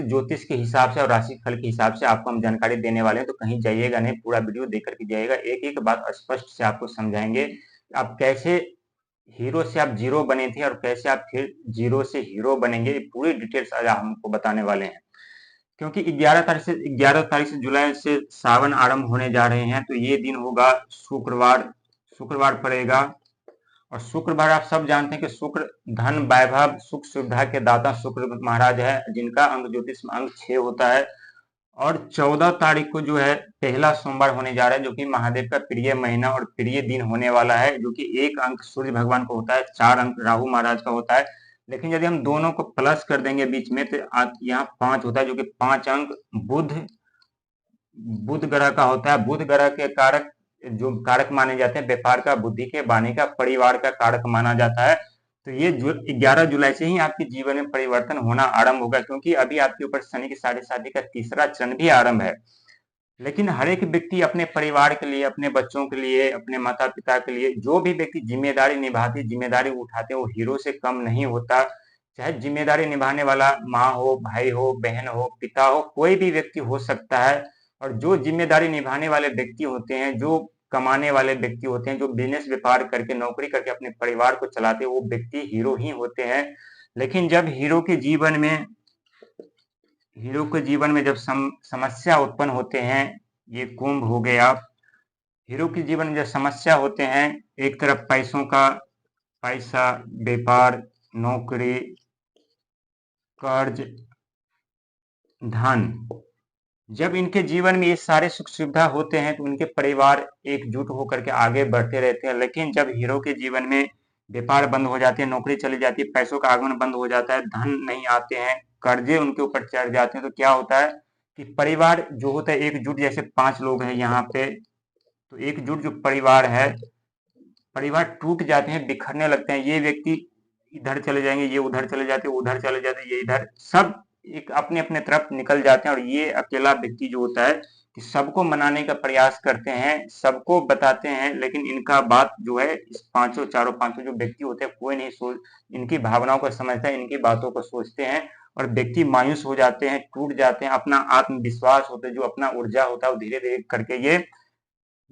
ज्योतिष के हिसाब से और राशि फल के हिसाब से आपको हम जानकारी देने वाले हैं, तो कहीं जाइएगा नहीं, पूरा वीडियो देख करके जाइएगा। एक एक बात स्पष्ट से आपको समझाएंगे, आप कैसे हीरो से आप जीरो बने थे और कैसे आप फिर जीरो से हीरो बनेंगे, पूरी डिटेल्स आज हमको बताने वाले हैं। क्योंकि 11 तारीख से जुलाई से सावन आरंभ होने जा रहे हैं, तो ये दिन होगा शुक्रवार। शुक्रवार पड़ेगा, और शुक्रवार आप सब जानते हैं कि शुक्र धन वैभव सुख सुविधा के दाता शुक्र महाराज है, जिनका अंक ज्योतिष में अंक 6 होता है। और 14 तारीख को जो है पहला सोमवार होने जा रहा है, जो कि महादेव का प्रिय महीना और प्रिय दिन होने वाला है, जो कि 1 अंक सूर्य भगवान को होता है, 4 अंक राहु महाराज का होता है। लेकिन यदि हम दोनों को प्लस कर देंगे बीच में, तो यहाँ 5 होता है, जो कि 5 अंक बुध बुध ग्रह का होता है। बुध ग्रह के कारक जो कारक माने जाते हैं व्यापार का, बुद्धि के, वाणी का, परिवार का कारक माना जाता है। तो ये 11 जुलाई से ही आपके जीवन में परिवर्तन होना आरंभ होगा, क्योंकि अभी आपके ऊपर शनि की साढ़े साथी का तीसरा चरण भी आरंभ है। लेकिन हर एक व्यक्ति अपने परिवार के लिए, अपने बच्चों के लिए, अपने माता पिता के लिए, जो भी व्यक्ति जिम्मेदारी निभाते, जिम्मेदारी उठाते, वो हीरो से कम नहीं होता। चाहे जिम्मेदारी निभाने वाला माँ हो, भाई हो, बहन हो, पिता हो, कोई भी व्यक्ति हो सकता है। और जो जिम्मेदारी निभाने वाले व्यक्ति होते हैं, जो कमाने वाले व्यक्ति होते हैं, जो बिजनेस व्यापार करके, नौकरी करके अपने परिवार को चलाते हैं, वो व्यक्ति हीरो ही होते हैं। लेकिन जब हीरो के जीवन में जब समस्या उत्पन्न होते हैं, ये कुंभ हो गया, हीरो के जीवन में जब समस्या होते हैं, एक तरफ पैसा, व्यापार, नौकरी, कर्ज, धन, जब इनके जीवन में ये सारे सुख सुविधा होते हैं, तो उनके परिवार एकजुट होकर के आगे बढ़ते रहते हैं। लेकिन जब हीरो के जीवन में व्यापार बंद हो जाते हैं, नौकरी चली जाती है, पैसों का आगमन बंद हो जाता है, धन नहीं आते हैं, कर्जे उनके ऊपर चढ़ जाते हैं, तो क्या होता है कि परिवार जो होता है एकजुट, जैसे 5 लोग हैं यहाँ पे, तो एकजुट जो परिवार है, परिवार टूट जाते हैं, बिखरने लगते हैं। ये व्यक्ति इधर चले जाएंगे, ये उधर चले जाते हैं, उधर चले जाते हैं, ये इधर, सब एक अपने अपने तरफ निकल जाते हैं। और ये अकेला व्यक्ति जो होता है कि सबको मनाने का प्रयास करते हैं, सबको बताते हैं, लेकिन इनका बात जो है, इस चारों पांचों जो व्यक्ति होते हैं, कोई नहीं सोच, इनकी भावनाओं को समझता है, इनकी बातों को सोचते हैं, और व्यक्ति मायूस हो जाते हैं, टूट जाते हैं। अपना आत्मविश्वास होता है, जो अपना ऊर्जा होता है, वो धीरे धीरे करके ये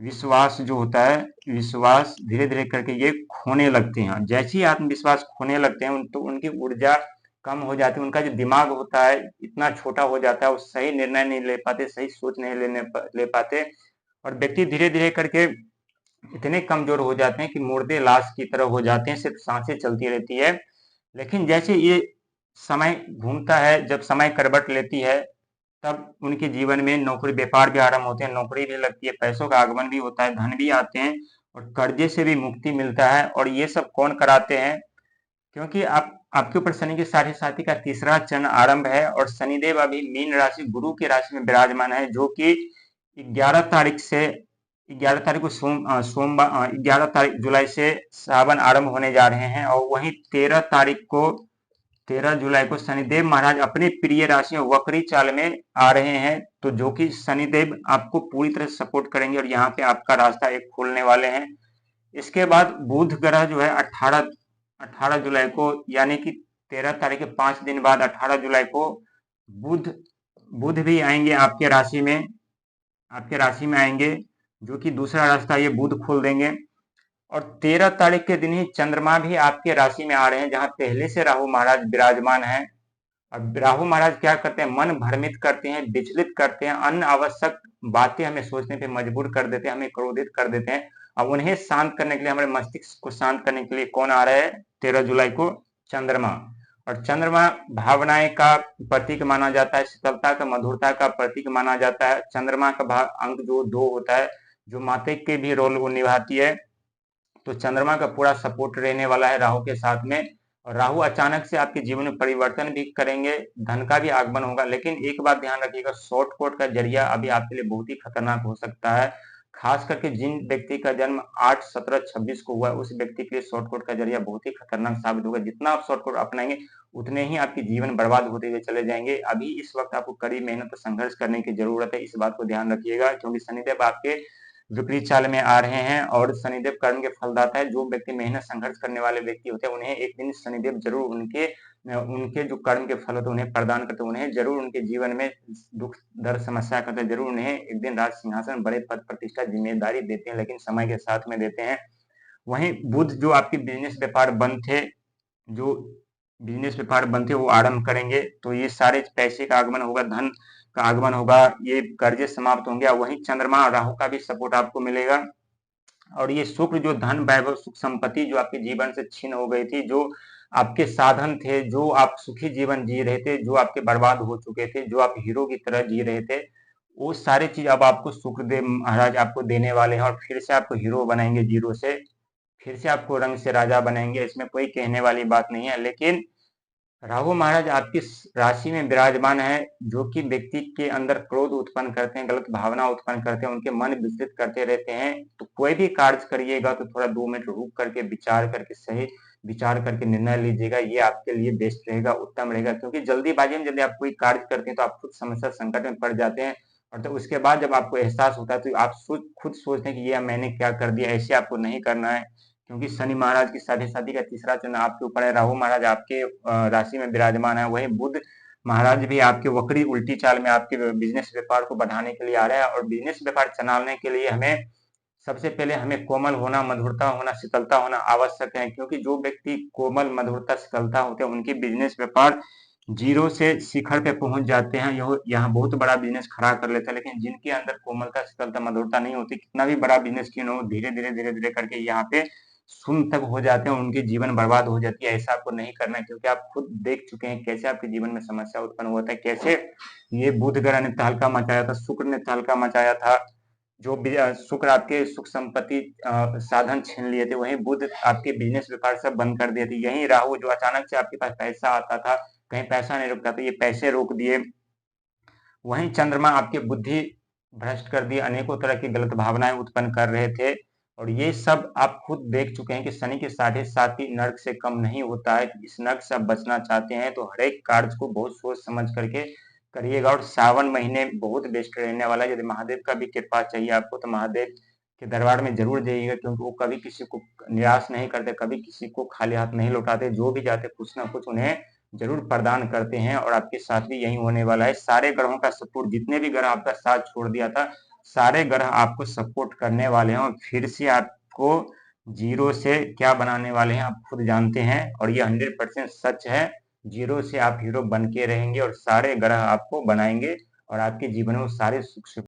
विश्वास जो होता है, विश्वास धीरे धीरे करके ये खोने लगते हैं। जैसे ही आत्मविश्वास खोने लगते हैं, तो उनकी ऊर्जा कम हो जाती है, उनका जो दिमाग होता है इतना छोटा हो जाता है, वो सही निर्णय नहीं ले पाते, सही सोच नहीं ले पाते, और व्यक्ति धीरे धीरे करके इतने कमजोर हो जाते हैं कि मुर्दे लाश की तरह हो जाते हैं, सिर्फ सांसें चलती रहती है। लेकिन जैसे ये समय घूमता है, जब समय करवट लेती है, तब उनके जीवन में नौकरी व्यापार भी आरंभ होते हैं, नौकरी भी लगती है, पैसों का आगमन भी होता है, धन भी आते हैं, और कर्जे से भी मुक्ति मिलता है। और ये सब कौन कराते हैं? क्योंकि आप आपके ऊपर शनि की साढ़े साथी का तीसरा चरण आरंभ है, और शनिदेव अभी मीन राशि गुरु की राशि में विराजमान है, जो कि 11 तारीख को सोमवार 11 जुलाई से सावन आरंभ होने जा रहे हैं। और वहीं 13 जुलाई को शनिदेव महाराज अपने प्रिय राशि में वक्री चाल में आ रहे हैं, तो जो कि शनिदेव आपको पूरी तरह सपोर्ट करेंगे, और यहाँ पे आपका रास्ता एक खोलने वाले हैं। इसके बाद बुध ग्रह जो है 18 जुलाई को, यानी कि 13 तारीख के 5 दिन बाद 18 जुलाई को बुध बुध भी आएंगे आपके राशि में आएंगे, जो कि दूसरा रास्ता ये बुध खोल देंगे। और 13 तारीख के दिन ही चंद्रमा भी आपके राशि में आ रहे हैं, जहां पहले से राहु महाराज विराजमान है। और राहु महाराज क्या करते हैं? मन भ्रमित करते हैं, विचलित करते हैं, अनावश्यक बातें हमें सोचने पे मजबूर कर देते हैं, हमें क्रोधित कर देते हैं। अब उन्हें शांत करने के लिए, हमारे मस्तिष्क को शांत करने के लिए कौन आ रहा है 13 जुलाई को? चंद्रमा। और चंद्रमा भावनाएं का प्रतीक माना जाता है, शीतलता का, मधुरता का प्रतीक माना जाता है। चंद्रमा का अंक जो 2 होता है, जो माता के भी रोल वो निभाती है। तो चंद्रमा का पूरा सपोर्ट रहने वाला है राहु के साथ में। और राहु अचानक से आपके जीवन में परिवर्तन भी करेंगे, धन का भी आगमन होगा। लेकिन एक बात ध्यान रखिएगा, शॉर्टकट का जरिया अभी आपके लिए बहुत ही खतरनाक हो सकता है। खास करके जिन व्यक्ति का जन्म 8, 17, 26 को हुआ है, उस व्यक्ति के लिए शॉर्टकट का जरिया बहुत ही खतरनाक साबित होगा। जितना आप शॉर्टकट अपनाएंगे, उतने ही आपके जीवन बर्बाद होते हुए चले जाएंगे। अभी इस वक्त आपको कड़ी मेहनत और संघर्ष करने की जरूरत है, इस बात को ध्यान रखिएगा, क्योंकि शनिदेव आपके विपरीत चाल में आ रहे हैं। और शनिदेव कर्म के फलदाता है। जो व्यक्ति मेहनत संघर्ष करने वाले व्यक्ति होते हैं, उन्हें एक दिन शनिदेव जरूर उनके उनके जो कर्म के फल होते हैं उन्हें प्रदान करते हैं, उन्हें जरूर उनके जीवन में दुख दर्द समस्या करते हैं, जरूर उन्हें एक दिन राज सिंहासन, बड़े पद प्रतिष्ठा, जिम्मेदारी देते हैं, लेकिन समय के साथ में देते हैं। वहीं बुध जो आपके बिजनेस व्यापार बंद थे, जो बिजनेस व्यापार बंद थे वो आरंभ करेंगे, तो ये सारे पैसे का आगमन होगा, धन का आगमन होगा, ये कर्जे समाप्त होंगे। वहीं चंद्रमा और राहु का भी सपोर्ट आपको मिलेगा। और ये शुक्र जो धन वैभव सुख संपत्ति जो आपके जीवन से छीन हो गई थी, जो आपके साधन थे, जो आप सुखी जीवन जी रहे थे, जो आपके बर्बाद हो चुके थे, जो आप हीरो की तरह जी रहे थे, वो सारी चीज अब आपको शुक्रदेव महाराज आपको देने वाले हैं और फिर से आपको हीरो बनाएंगे जीरो से, फिर से आपको रंग से राजा बनाएंगे। इसमें कोई कहने वाली बात नहीं है। लेकिन राहु महाराज आपकी राशि में विराजमान है, जो कि व्यक्ति के अंदर क्रोध उत्पन्न करते हैं, गलत भावना उत्पन्न करते हैं, उनके मन विचलित करते रहते हैं। तो कोई भी कार्य करिएगा तो थोड़ा 2 मिनट रुक करके विचार करके, सही विचार करके निर्णय लीजिएगा, ये आपके लिए बेस्ट रहेगा, उत्तम रहेगा। क्योंकि जल्दीबाजी में यदि आप कोई कार्य करते हैं तो आप खुद समस्या संकट में पड़ जाते हैं, और तो उसके बाद जब आपको एहसास होता है तो आप खुद सोचते हैं कि ये मैंने क्या कर दिया। ऐसे आपको नहीं करना है, क्योंकि शनि महाराज की साढ़े साथी का तीसरा चंद्र आपके ऊपर है, राहु महाराज आपके राशि में विराजमान है, वही बुध महाराज भी आपके वक्री उल्टी चाल में आपके बिजनेस व्यापार को बढ़ाने के लिए आ रहा है। और बिजनेस व्यापार चलाने के लिए हमें सबसे पहले हमें कोमल होना, मधुरता होना, शीतलता होना आवश्यक है, क्योंकि जो व्यक्ति कोमल, मधुरता, शीतलता होते हैं उनकी बिजनेस व्यापार जीरो से शिखर पे पहुंच जाते हैं, यह यहाँ बहुत बड़ा बिजनेस खड़ा कर लेता है। लेकिन जिनके अंदर कोमलता, शीतलता, मधुरता नहीं होती, कितना भी बड़ा बिजनेस क्यों न हो, धीरे धीरे करके यहाँ पे शून्य तक हो जाते हैं, उनके जीवन बर्बाद हो जाती है। ऐसा आपको नहीं करना है, क्योंकि आप खुद देख चुके हैं कैसे आपके जीवन में समस्या उत्पन्न हुआ था, कैसे ये बुध ग्रह ने तहलका मचाया था, शुक्र ने तहलका मचाया था। जो शुक्र आपके सुख संपत्ति साधन छीन लिए थे, वहीं बुध आपके बिजनेस व्यापार सब बंद कर दिए थे। यही राहु जो अचानक से आपके पास पैसा आता था, कहीं पैसा नहीं रुकता था, ये पैसे रोक दिए। वहीं चंद्रमा आपकी बुद्धि भ्रष्ट कर दी, अनेकों तरह की गलत भावनाएं उत्पन्न कर रहे थे। और ये सब आप खुद देख चुके हैं कि शनि के साढ़े साथी नर्क से कम नहीं होता है। इस नर्क से आप बचना चाहते हैं तो हर एक कार्य को बहुत सोच समझ करके करिएगा। और सावन महीने बहुत बेस्ट रहने वाला है। यदि महादेव का भी कृपा चाहिए आपको तो महादेव के दरबार में जरूर जाइएगा, क्योंकि वो कभी किसी को निराश नहीं करते, कभी किसी को खाली हाथ नहीं लौटाते, जो भी जाते कुछ ना कुछ उन्हें जरूर प्रदान करते हैं। और आपके साथ भी यही होने वाला है। सारे ग्रहों का सपोर्ट, जितने भी ग्रह आपका साथ छोड़ दिया था, सारे ग्रह आपको सपोर्ट करने वाले हैं और फिर से आपको जीरो से क्या बनाने वाले हैं आप खुद जानते हैं। और ये 100% सच है। जीरो से आप हीरो बन के रहेंगे और सारे ग्रह आपको बनाएंगे और आपके जीवन में सारे सुख